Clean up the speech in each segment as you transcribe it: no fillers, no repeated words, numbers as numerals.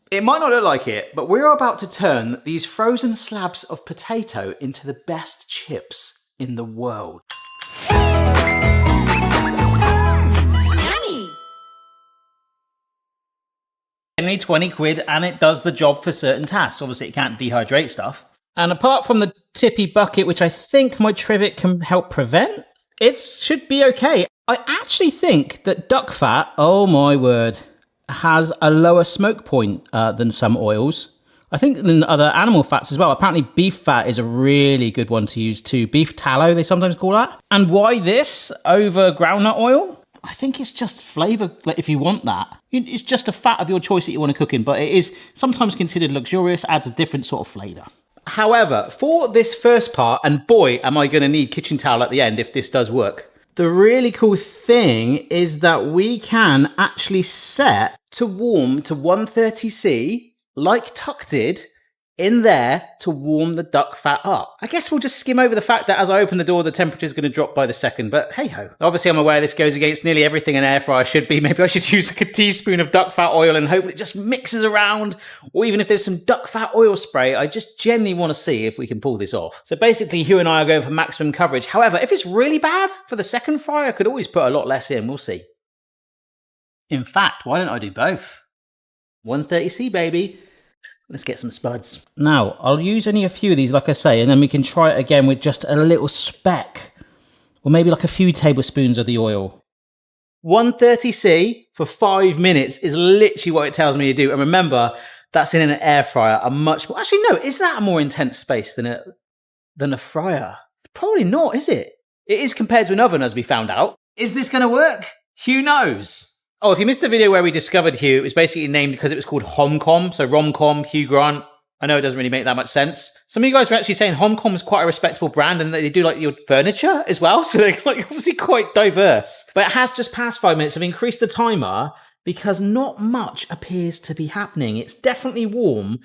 It might not look like it, but we're about to turn these frozen slabs of potato into the best chips in the world. Only 20 quid and it does the job for certain tasks. Obviously it can't dehydrate stuff. And apart from the tippy bucket, which I think my trivet can help prevent, it should be okay. I actually think that duck fat, oh my word, has a lower smoke point than some oils. I think than other animal fats as well. Apparently beef fat is a really good one to use too. Beef tallow, they sometimes call that. And why this over groundnut oil? I think it's just flavour, if you want that. It's just a fat of your choice that you want to cook in, but it is sometimes considered luxurious, adds a different sort of flavour. However, for this first part, and boy, am I going to need kitchen towel at the end if this does work. The really cool thing is that we can actually set to warm to 130C, like Tuck did, in there to warm the duck fat up. I guess we'll just skim over the fact that as I open the door, the temperature is going to drop by the second, but hey ho. Obviously, I'm aware this goes against nearly everything an air fryer should be. Maybe I should use like a teaspoon of duck fat oil and hopefully it just mixes around. Or even if there's some duck fat oil spray, I just genuinely want to see if we can pull this off. So basically, Hugh and I are going for maximum coverage. However, if it's really bad for the second fry, I could always put a lot less in. We'll see. In fact, why don't I do both? 130C, baby. Let's get some spuds. Now, I'll use only a few of these, like I say, and then we can try it again with just a little speck. Or maybe like a few tablespoons of the oil. 130C for 5 minutes is literally what it tells me to do. And remember, that's in an air fryer. A much more... Actually, no, is that a more intense space than a fryer? Probably not, is it? It is compared to an oven, as we found out. Is this going to work? Who knows? Oh, if you missed the video where we discovered Hugh, it was basically named because it was called Homcom. So Rom-Com, Hugh Grant. I know it doesn't really make that much sense. Some of you guys were actually saying Homcom is quite a respectable brand and they do like your furniture as well. So they're like obviously quite diverse. But it has just passed 5 minutes. I've increased the timer because not much appears to be happening. It's definitely warm.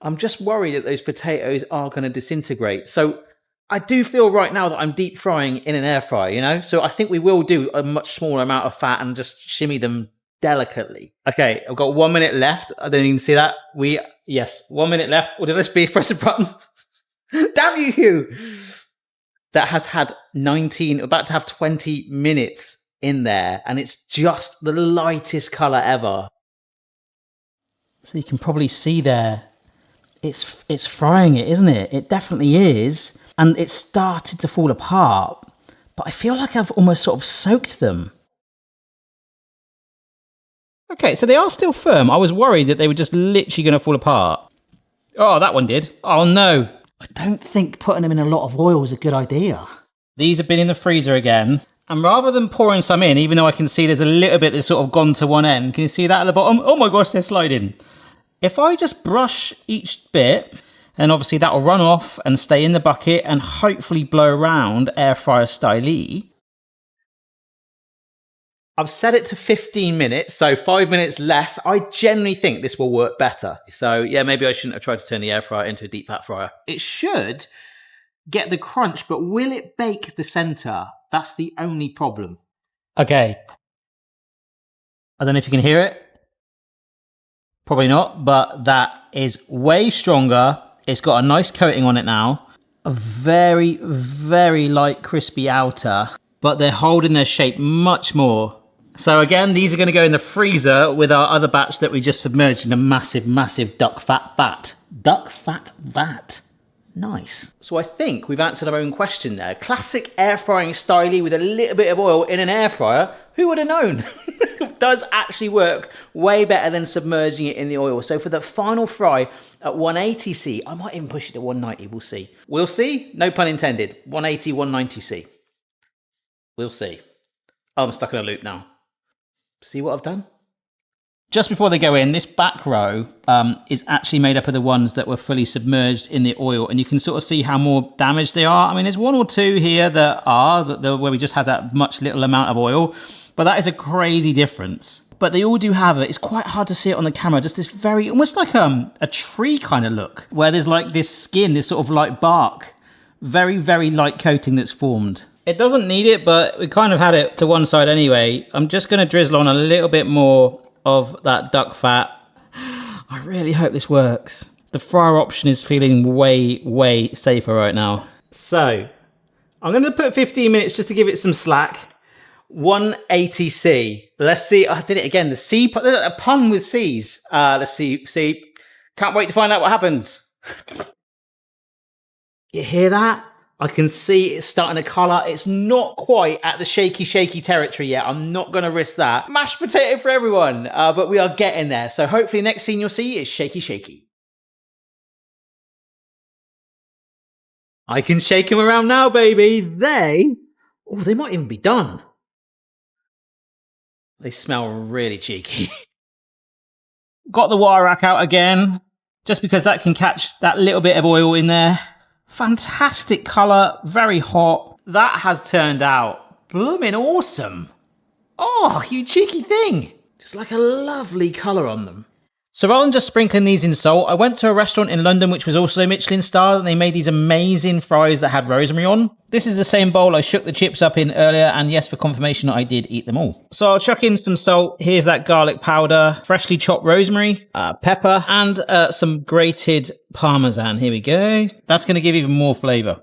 I'm just worried that those potatoes are going to disintegrate. So I do feel right now that I'm deep frying in an air fryer, you know? So I think we will do a much smaller amount of fat and just shimmy them delicately. Okay, I've got 1 minute left. I don't even see that. Yes, 1 minute left. Or did I speed press the button? Damn you, Hugh! That has had 19, about to have 20 minutes in there. And it's just the lightest colour ever. So you can probably see there. It's frying it, isn't it? It definitely is. And it started to fall apart, but I feel like I've almost sort of soaked them. Okay, so they are still firm. I was worried that they were just literally going to fall apart. Oh, that one did. Oh no. I don't think putting them in a lot of oil is a good idea. These have been in the freezer again. And rather than pouring some in, even though I can see there's a little bit that's sort of gone to one end, can you see that at the bottom? Oh my gosh, they're sliding. If I just brush each bit... and obviously that'll run off and stay in the bucket and hopefully blow around air fryer style. I've set it to 15 minutes, so 5 minutes less. I generally think this will work better. So yeah, maybe I shouldn't have tried to turn the air fryer into a deep fat fryer. It should get the crunch, but will it bake the center? That's the only problem. Okay. I don't know if you can hear it. Probably not, but that is way stronger. It's got a nice coating on it now. A very, very light crispy outer, but they're holding their shape much more. So again, these are going to go in the freezer with our other batch that we just submerged in a massive, massive duck fat vat. Duck fat vat. Nice. So I think we've answered our own question there. Classic air frying style with a little bit of oil in an air fryer. Who would have known? It does actually work way better than submerging it in the oil. So for the final fry at 180C, I might even push it to 190, we'll see. We'll see, no pun intended. 180, 190C. We'll see. Oh, I'm stuck in a loop now. See what I've done? Just before they go in, this back row is actually made up of the ones that were fully submerged in the oil, and you can sort of see how more damaged they are. I mean, there's one or two here that are where we just had that much little amount of oil, but that is a crazy difference. But they all do have it. It's quite hard to see it on the camera. Just this very, almost like a tree kind of look, where there's like this skin, this sort of like bark, very, very light coating that's formed. It doesn't need it, but we kind of had it to one side anyway. I'm just going to drizzle on a little bit more of that duck fat. really hope this works. The fryer option is feeling way, way safer right now. So, I'm going to put 15 minutes just to give it some slack. 180C. Let's see. I did it again. The C, a pun with C's. Let's see. Can't wait to find out what happens. You hear that? I can see it's starting to colour. It's not quite at the shaky territory yet. I'm not going to risk that. Mashed potato for everyone. But we are getting there. So hopefully next scene you'll see is shaky. I can shake them around now, baby. They might even be done. They smell really cheeky. Got the wire rack out again, just because that can catch that little bit of oil in there. Fantastic colour, very hot. That has turned out blooming awesome. Oh, you cheeky thing. Just like a lovely colour on them. So rather than just sprinkling these in salt, I went to a restaurant in London which was also Michelin-star, and they made these amazing fries that had rosemary on. This is the same bowl I shook the chips up in earlier, and yes, for confirmation, I did eat them all. So I'll chuck in some salt. Here's that garlic powder, freshly chopped rosemary, pepper, and some grated parmesan. Here we go. That's going to give even more flavour.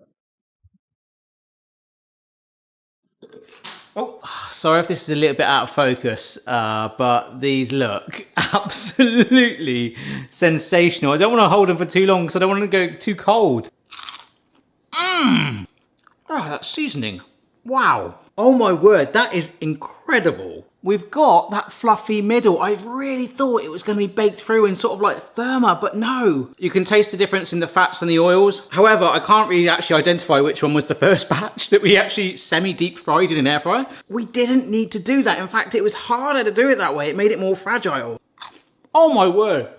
Oh, sorry if this is a little bit out of focus, but these look absolutely sensational. I don't want to hold them for too long because I don't want them to go too cold. Oh, that seasoning. Wow. Oh my word, that is incredible. We've got that fluffy middle. I really thought it was going to be baked through and sort of like firmer, but no. You can taste the difference in the fats and the oils. However, I can't really actually identify which one was the first batch that we actually semi-deep fried in an air fryer. We didn't need to do that. In fact, it was harder to do it that way. It made it more fragile. Oh my word.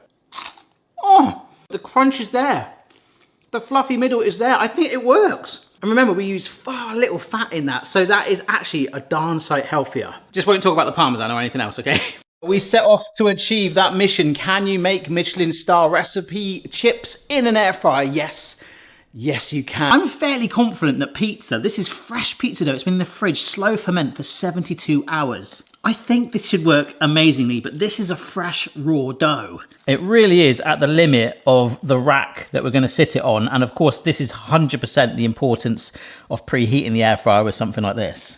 Oh, the crunch is there. The fluffy middle is there. I think it works. And remember, we used far little fat in that, so that is actually a darn sight healthier. Just won't talk about the parmesan or anything else, okay? We set off to achieve that mission. Can you make Michelin-star recipe chips in an air fryer? Yes. Yes, you can. I'm fairly confident that pizza, this is fresh pizza dough. It's been in the fridge, slow ferment for 72 hours. I think this should work amazingly, but this is a fresh, raw dough. It really is at the limit of the rack that we're going to sit it on. And of course, this is 100% the importance of preheating the air fryer with something like this.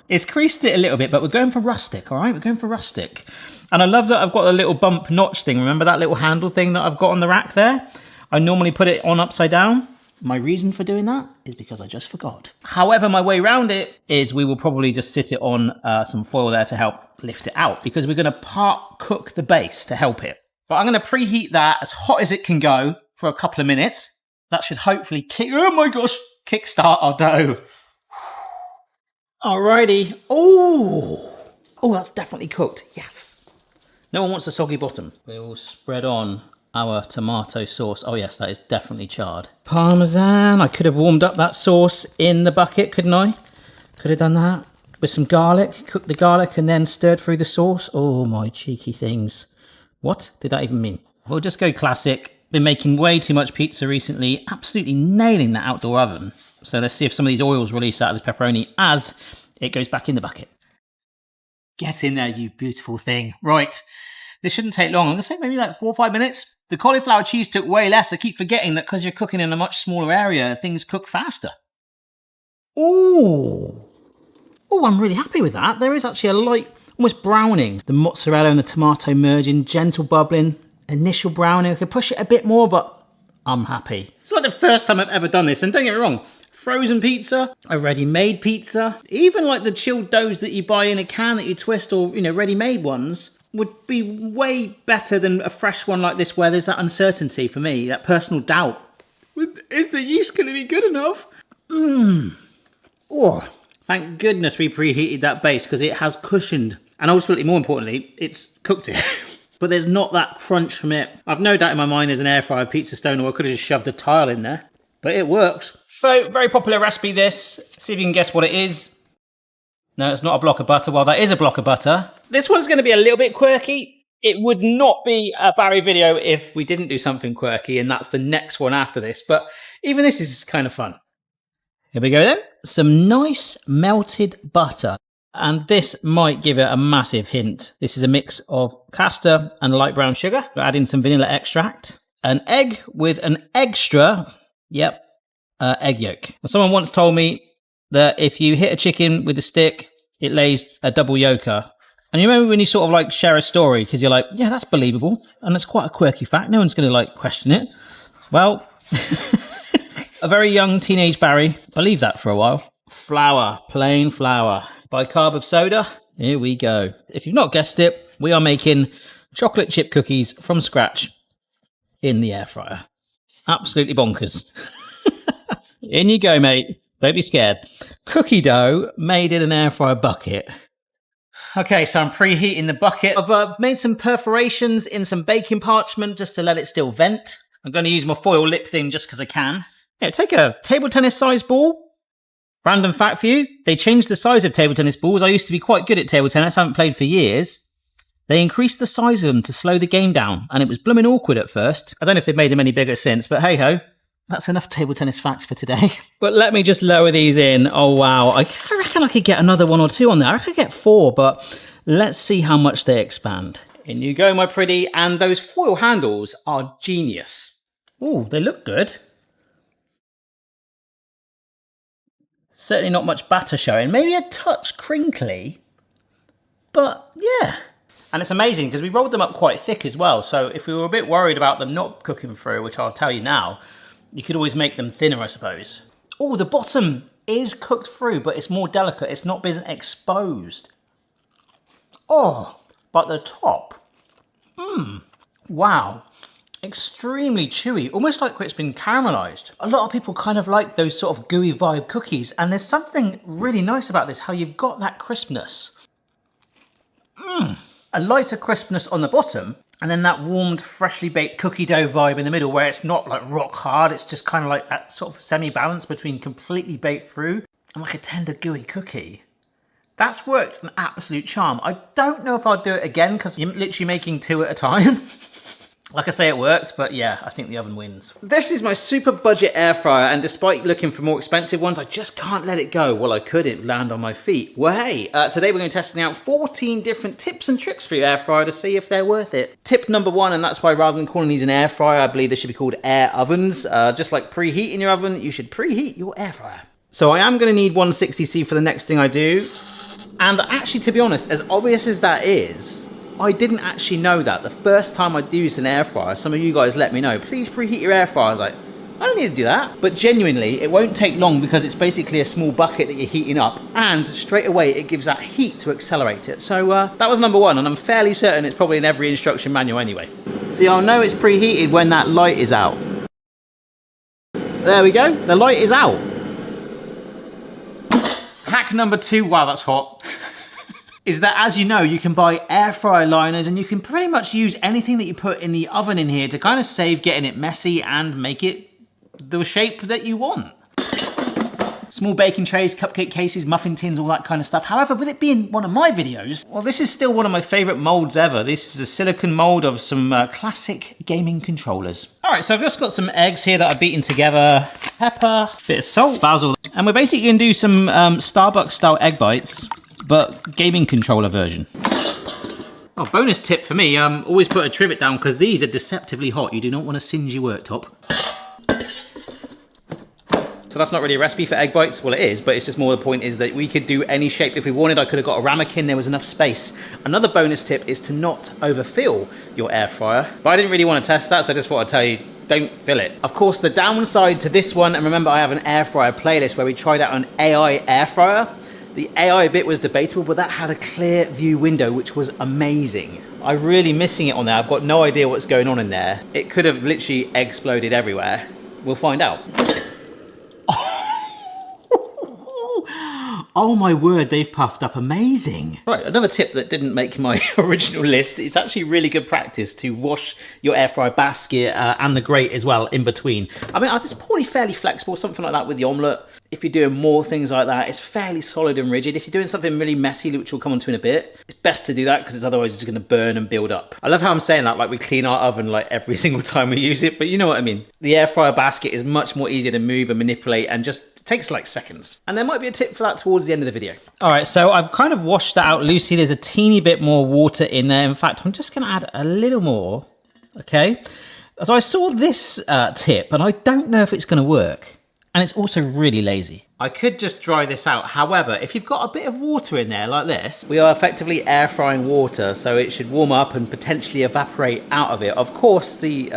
It's creased it a little bit, but we're going for rustic, all right? We're going for rustic. And I love that I've got a little bump notch thing. Remember that little handle thing that I've got on the rack there? I normally put it on upside down. My reason for doing that is because I just forgot. However, my way around it is we will probably just sit it on some foil there to help lift it out, because we're going to part cook the base to help it. But I'm going to preheat that as hot as it can go for a couple of minutes. That should hopefully kickstart our dough. Alrighty. Oh, that's definitely cooked. Yes. No one wants a soggy bottom. We will spread on our tomato sauce. Oh yes, that is definitely charred. Parmesan. I could have warmed up that sauce in the bucket, couldn't I? Could have done that. With some garlic. Cooked the garlic and then stirred through the sauce. Oh, my cheeky things. What did that even mean? We'll just go classic. Been making way too much pizza recently. Absolutely nailing that outdoor oven. So let's see if some of these oils release out of this pepperoni as it goes back in the bucket. Get in there, you beautiful thing. Right. This shouldn't take long. I'm going to say maybe like 4 or 5 minutes. The cauliflower cheese took way less. I keep forgetting that because you're cooking in a much smaller area, things cook faster. Oh, I'm really happy with that. There is actually a light, almost browning. The mozzarella and the tomato merging, gentle bubbling, initial browning. I could push it a bit more, but I'm happy. It's like the first time I've ever done this. And don't get me wrong, frozen pizza, a ready-made pizza, even like the chilled doughs that you buy in a can that you twist, or, ready-made ones, would be way better than a fresh one like this where there's that uncertainty for me, that personal doubt. Is the yeast going to be good enough? Oh, thank goodness we preheated that base, because it has cushioned. And ultimately, more importantly, it's cooked it. But there's not that crunch from it. I've no doubt in my mind there's an air fryer pizza stone, or I could have just shoved a tile in there. But it works. So, very popular recipe this. See if you can guess what it is. No, it's not a block of butter. Well, that is a block of butter. This one's going to be a little bit quirky. It would not be a Barry video if we didn't do something quirky, and that's the next one after this. But even this is kind of fun. Here we go then. Some nice melted butter. And this might give it a massive hint. This is a mix of castor and light brown sugar. We're adding some vanilla extract. An egg with an extra, egg yolk. Now, someone once told me that if you hit a chicken with a stick, it lays a double yolker. And you remember when you sort of like share a story because you're like, yeah, that's believable. And that's quite a quirky fact. No one's going to like question it. Well, a very young teenage Barry believed that for a while. Flour, plain flour. Bicarb of soda. Here we go. If you've not guessed it, we are making chocolate chip cookies from scratch in the air fryer. Absolutely bonkers. In you go, mate. Don't be scared. Cookie dough made in an air fryer bucket. Okay, so I'm preheating the bucket. I've made some perforations in some baking parchment just to let it still vent. I'm going to use my foil lip thing just because I can. Yeah, take a table tennis size ball. Random fact for you, they changed the size of table tennis balls. I used to be quite good at table tennis. I haven't played for years. They increased the size of them to slow the game down, and it was blooming awkward at first. I don't know if they've made them any bigger since, but hey-ho. That's enough table tennis facts for today. But let me just lower these in. Oh, wow. I reckon I could get another 1 or 2 on there. I reckon I could get 4, but let's see how much they expand. In you go, my pretty. And those foil handles are genius. Ooh, they look good. Certainly not much batter showing. Maybe a touch crinkly. But, yeah. And it's amazing because we rolled them up quite thick as well. So if we were a bit worried about them not cooking through, which I'll tell you now, you could always make them thinner, I suppose. Oh, the bottom is cooked through, but it's more delicate. It's not been exposed. Oh, but the top. Wow. Extremely chewy, almost like it's been caramelized. A lot of people kind of like those sort of gooey vibe cookies, and there's something really nice about this, how you've got that crispness. A lighter crispness on the bottom, and then that warmed, freshly baked cookie dough vibe in the middle where it's not like rock hard, it's just kind of like that sort of semi-balance between completely baked through and like a tender gooey cookie. That's worked an absolute charm. I don't know if I'll do it again because you're literally making 2 at a time. Like I say, it works, but yeah, I think the oven wins. This is my super budget air fryer, and despite looking for more expensive ones, I just can't let it go. Well, I couldn't land on my feet. Well, hey, today we're going to be testing out 14 different tips and tricks for your air fryer to see if they're worth it. Tip number 1, and that's why rather than calling these an air fryer, I believe they should be called air ovens. Just like preheating your oven, you should preheat your air fryer. So I am going to need 160C for the next thing I do. And actually, to be honest, as obvious as that is, I didn't actually know that. The first time I used an air fryer, some of you guys let me know, please preheat your air fryer. I was like, I don't need to do that. But genuinely, it won't take long because it's basically a small bucket that you're heating up, and straight away it gives that heat to accelerate it. So that was number 1, and I'm fairly certain it's probably in every instruction manual anyway. See, I'll know it's preheated when that light is out. There we go, the light is out. Hack number 2, wow, that's hot. Is that, as you know, you can buy air fryer liners and you can pretty much use anything that you put in the oven in here to kind of save getting it messy and make it the shape that you want. Small baking trays, cupcake cases, muffin tins, all that kind of stuff. However, with it being one of my videos, well, this is still one of my favorite molds ever. This is a silicone mold of some classic gaming controllers. All right, so I've just got some eggs here that I've beaten together, pepper, bit of salt, basil, and we're basically gonna do some Starbucks style egg bites, but gaming controller version. Oh, bonus tip for me, always put a trivet down because these are deceptively hot. You do not want to singe your worktop. So that's not really a recipe for egg bites. Well, it is, but it's just more the point is that we could do any shape if we wanted. I could have got a ramekin, there was enough space. Another bonus tip is to not overfill your air fryer. But I didn't really want to test that, so I just thought I'd tell you, don't fill it. Of course, the downside to this one, and remember I have an air fryer playlist where we tried out an AI air fryer. The AI bit was debatable, but that had a clear view window, which was amazing. I'm really missing it on there. I've got no idea what's going on in there. It could have literally exploded everywhere. We'll find out. Oh my word, they've puffed up amazing. Right, another tip that didn't make my original list. It's actually really good practice to wash your air fryer basket and the grate as well in between. I mean, it's probably fairly flexible, something like that with the omelette. If you're doing more things like that, it's fairly solid and rigid. If you're doing something really messy, which we'll come on to in a bit, it's best to do that because otherwise it's gonna burn and build up. I love how I'm saying that, like we clean our oven like every single time we use it, but you know what I mean. The air fryer basket is much more easier to move and manipulate and just Takes like seconds. And there might be a tip for that towards the end of the video. All right, so I've kind of washed that out loosely. There's a teeny bit more water in there. In fact, I'm just gonna add a little more, okay? So I saw this tip, and I don't know if it's gonna work. And it's also really lazy. I could just dry this out. However, if you've got a bit of water in there like this, we are effectively air frying water, so it should warm up and potentially evaporate out of it. Of course, the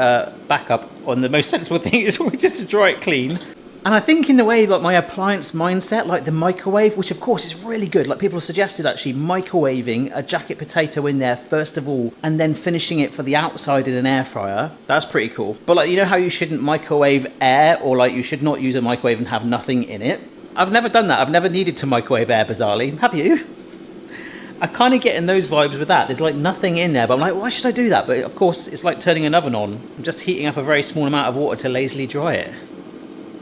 backup on the most sensible thing is just to dry it clean. And I think in the way, like my appliance mindset, like the microwave, which of course is really good. Like people suggested actually microwaving a jacket potato in there first of all, and then finishing it for the outside in an air fryer. That's pretty cool. But like, you know how you shouldn't microwave air, or like you should not use a microwave and have nothing in it? I've never done that. I've never needed to microwave air, bizarrely. Have you? I kind of get in those vibes with that. There's like nothing in there, but I'm like, why should I do that? But of course, it's like turning an oven on. I'm just heating up a very small amount of water to lazily dry it.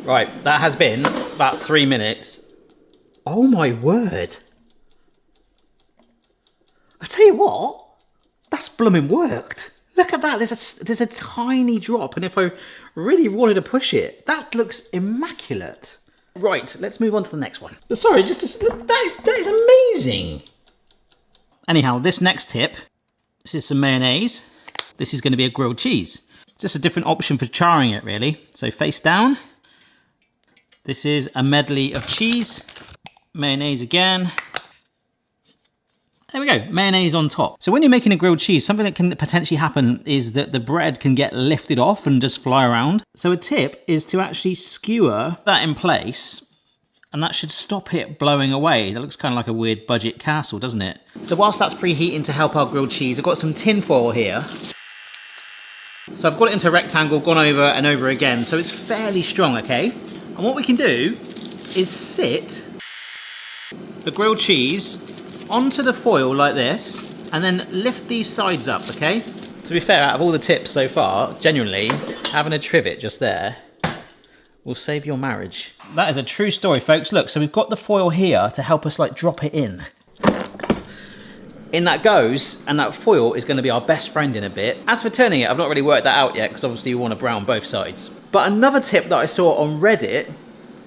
Right, that has been about 3 minutes. Oh my word. I tell you what, that's blooming worked. Look at that, there's a tiny drop, and if I really wanted to push it, that looks immaculate. Right, let's move on to the next one. but sorry, that is amazing. Anyhow, this next tip, this is some mayonnaise. This is gonna be a grilled cheese. Just a different option for charring it, really. So face down. This is a medley of cheese, mayonnaise again. There we go, mayonnaise on top. So when you're making a grilled cheese, something that can potentially happen is that the bread can get lifted off and just fly around. So a tip is to actually skewer that in place, and that should stop it blowing away. That looks kind of like a weird budget castle, doesn't it? So whilst that's preheating to help our grilled cheese, I've got some tin foil here. So I've got it into a rectangle, gone over and over again, so it's fairly strong, okay? And what we can do is sit the grilled cheese onto the foil like this, and then lift these sides up, okay? To be fair, out of all the tips so far, genuinely, having a trivet just there will save your marriage. That is a true story, folks. Look, so we've got the foil here to help us like drop it in. In that goes, and that foil is going to be our best friend in a bit. As for turning it, I've not really worked that out yet, because obviously you want to brown both sides. But another tip that I saw on Reddit,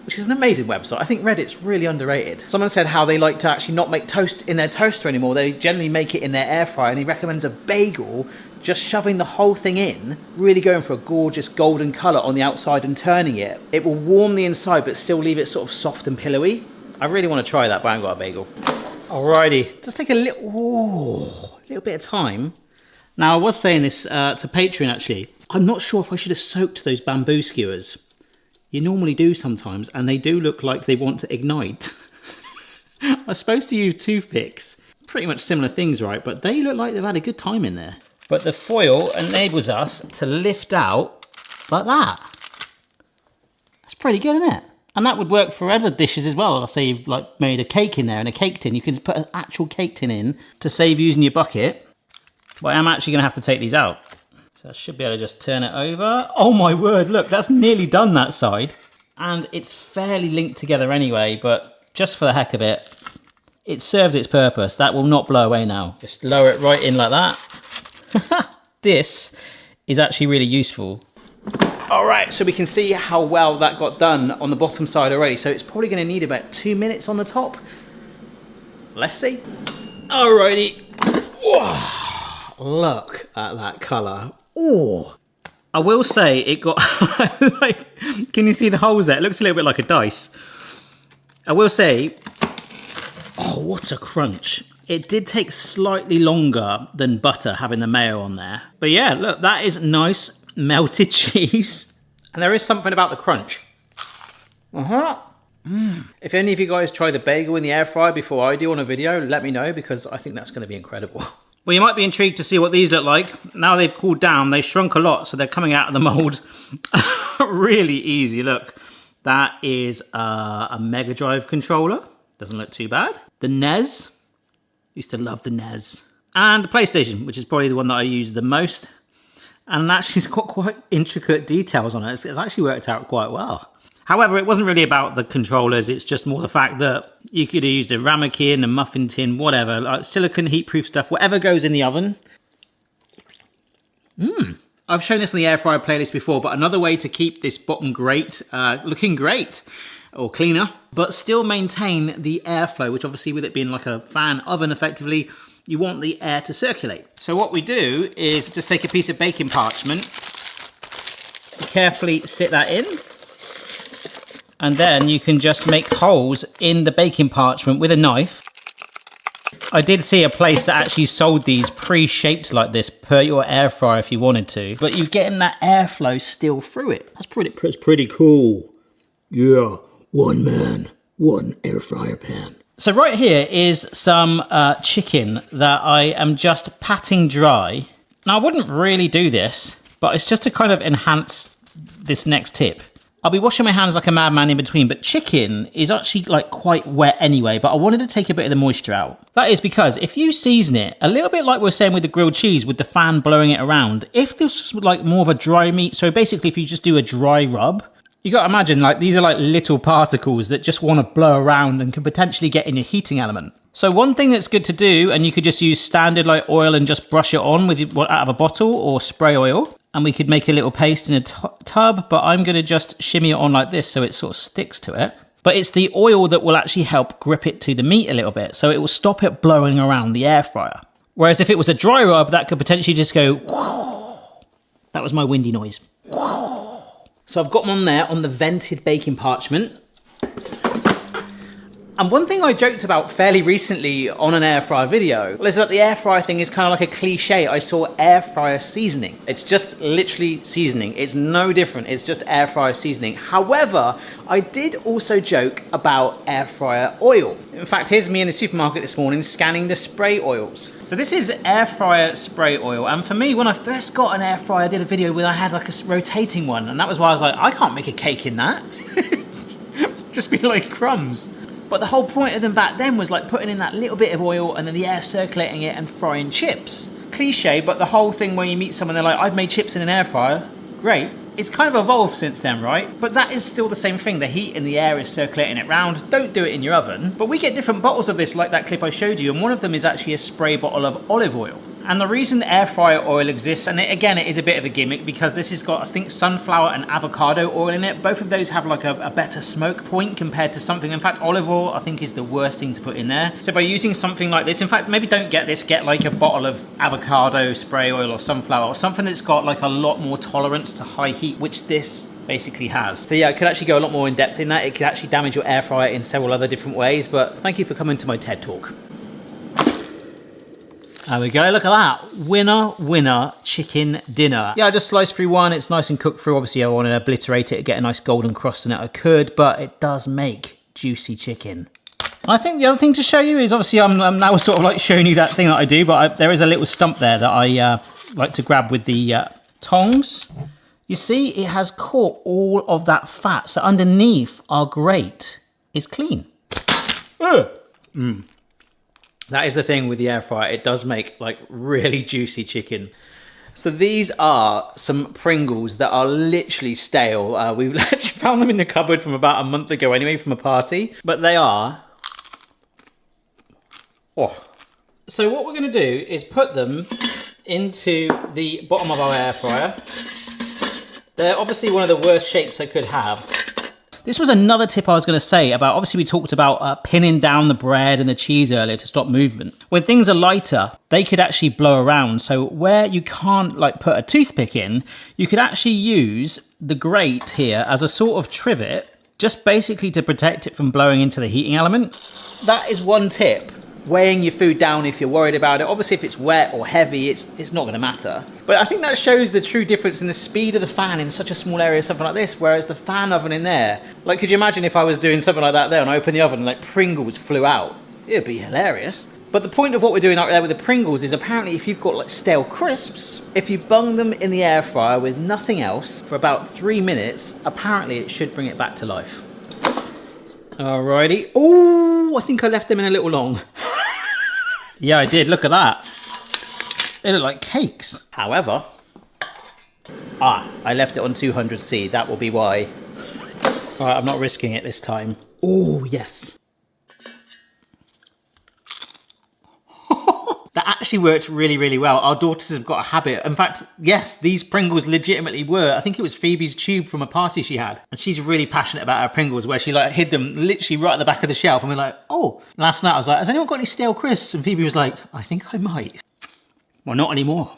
which is an amazing website, I think Reddit's really underrated. Someone said how they like to actually not make toast in their toaster anymore, they generally make it in their air fryer, and he recommends a bagel, just shoving the whole thing in, really going for a gorgeous golden colour on the outside and turning it. It will warm the inside but still leave it sort of soft and pillowy. I really want to try that, but I haven't got a bagel. Alrighty, just take a little bit of time. Now I was saying this to Patreon actually, I'm not sure if I should have soaked those bamboo skewers. You normally do sometimes, and they do look like they want to ignite. I was supposed to use toothpicks. Pretty much similar things, right? But they look like they've had a good time in there. But the foil enables us to lift out like that. That's pretty good, isn't it? And that would work for other dishes as well. Let's say you've like made a cake in there and a cake tin. You can put an actual cake tin in to save using your bucket. But I'm actually going to have to take these out. So I should be able to just turn it over. Oh my word, look, that's nearly done that side. And it's fairly linked together anyway, but just for the heck of it, it served its purpose. That will not blow away now. Just lower it right in like that. This is actually really useful. All right, so we can see how well that got done on the bottom side already. So it's probably going to need about 2 minutes on the top. Let's see. Alrighty. Whoa, look at that colour. Oh, I will say it got like, can you see the holes there? It looks a little bit like a dice. I will say, oh, what a crunch. It did take slightly longer than butter having the mayo on there. But yeah, look, that is nice melted cheese. And there is something about the crunch. If any of you guys try the bagel in the air fryer before I do on a video, let me know, because I think that's going to be incredible. Well, you might be intrigued to see what these look like. Now they've cooled down, they shrunk a lot, so they're coming out of the mold really easy. Look, that is a Mega Drive controller. Doesn't look too bad. The NES, used to love the NES. And the PlayStation, which is probably the one that I use the most. And actually it's got quite intricate details on it. It's actually worked out quite well. However, it wasn't really about the controllers. It's just more the fact that you could have used a ramekin, a muffin tin, whatever, like silicone, heat-proof stuff, whatever goes in the oven. I've shown this on the air fryer playlist before, but another way to keep this bottom grate looking great or cleaner, but still maintain the airflow, which obviously with it being like a fan oven effectively, you want the air to circulate. So what we do is just take a piece of baking parchment, carefully sit that in, and then you can just make holes in the baking parchment with a knife. I did see a place that actually sold these pre-shaped like this per your air fryer if you wanted to, but you're getting that airflow still through it. That's pretty cool. Yeah, one man, one air fryer pan. So right here is some chicken that I am just patting dry. Now I wouldn't really do this, but it's just to kind of enhance this next tip. I'll be washing my hands like a madman in between, but chicken is actually like quite wet anyway, but I wanted to take a bit of the moisture out. That is because if you season it, a little bit like we're saying with the grilled cheese, with the fan blowing it around, if this was like more of a dry meat, so basically if you just do a dry rub, you got to imagine like these are like little particles that just want to blow around and can potentially get in your heating element. So one thing that's good to do, and you could just use standard like oil and just brush it on with out of a bottle or spray oil. And we could make a little paste in a tub, but I'm going to just shimmy it on like this so it sort of sticks to it. But it's the oil that will actually help grip it to the meat a little bit, so it will stop it blowing around the air fryer. Whereas if it was a dry rub, that could potentially just go whoo. That was my windy noise. Whoo. So I've got them on there on the vented baking parchment. And one thing I joked about fairly recently on an air fryer video is that the air fryer thing is kind of like a cliche. I saw air fryer seasoning. It's just literally seasoning. It's no different. It's just air fryer seasoning. However, I did also joke about air fryer oil. In fact, here's me in the supermarket this morning scanning the spray oils. So this is air fryer spray oil. And for me, when I first got an air fryer, I did a video where I had like a rotating one. And that was why I was like, I can't make a cake in that. Just be like crumbs. But the whole point of them back then was like putting in that little bit of oil and then the air circulating it and frying chips. Cliche, but the whole thing where you meet someone, they're like, I've made chips in an air fryer. Great. It's kind of evolved since then, right? But that is still the same thing. The heat in the air is circulating it round. Don't do it in your oven. But we get different bottles of this, like that clip I showed you, and one of them is actually a spray bottle of olive oil. And the reason air fryer oil exists, and again, it is a bit of a gimmick because this has got, I think, sunflower and avocado oil in it. Both of those have like a better smoke point compared to something. In fact, olive oil, I think, is the worst thing to put in there. So by using something like this, in fact, maybe don't get this, get like a bottle of avocado spray oil or sunflower or something that's got like a lot more tolerance to high heat, which this basically has. So yeah, it could actually go a lot more in depth in that. It could actually damage your air fryer in several other different ways, but thank you for coming to my TED Talk. There we go, look at that. Winner, winner, chicken dinner. Yeah, I just sliced through one. It's nice and cooked through. Obviously, I want to obliterate it, get a nice golden crust on it. I could, but it does make juicy chicken. And I think the other thing to show you is, obviously, I'm now sort of like showing you that thing that I do, but there is a little stump there that I like to grab with the tongs. You see, it has caught all of that fat. So underneath our grate is clean. That is the thing with the air fryer. It does make like really juicy chicken. So these are some Pringles that are literally stale. We've actually found them in the cupboard from about a month ago anyway, from a party. But they are... Oh. So what we're going to do is put them into the bottom of our air fryer. They're obviously one of the worst shapes I could have. This was another tip I was going to say about, obviously we talked about pinning down the bread and the cheese earlier to stop movement. When things are lighter, they could actually blow around. So where you can't like put a toothpick in, you could actually use the grate here as a sort of trivet, just basically to protect it from blowing into the heating element. That is one tip. Weighing your food down if you're worried about it. Obviously if it's wet or heavy, it's not going to matter. But I think that shows the true difference in the speed of the fan in such a small area, something like this, whereas the fan oven in there, like could you imagine if I was doing something like that there and I opened the oven and like Pringles flew out? It'd be hilarious. But the point of what we're doing out there with the Pringles is apparently if you've got like stale crisps, if you bung them in the air fryer with nothing else for about 3 minutes, apparently it should bring it back to life. Alrighty. Oh, I think I left them in a little long. Yeah, I did. Look at that. They look like cakes. However, I left it on 200C. That will be why. All right, I'm not risking it this time. Oh, yes. That actually worked really, really well. Our daughters have got a habit. In fact, yes, these Pringles legitimately were. I think it was Phoebe's tube from a party she had. And she's really passionate about her Pringles, where she like hid them literally right at the back of the shelf. And we're like, oh, last night I was like, has anyone got any stale crisps? And Phoebe was like, I think I might. Well, not anymore.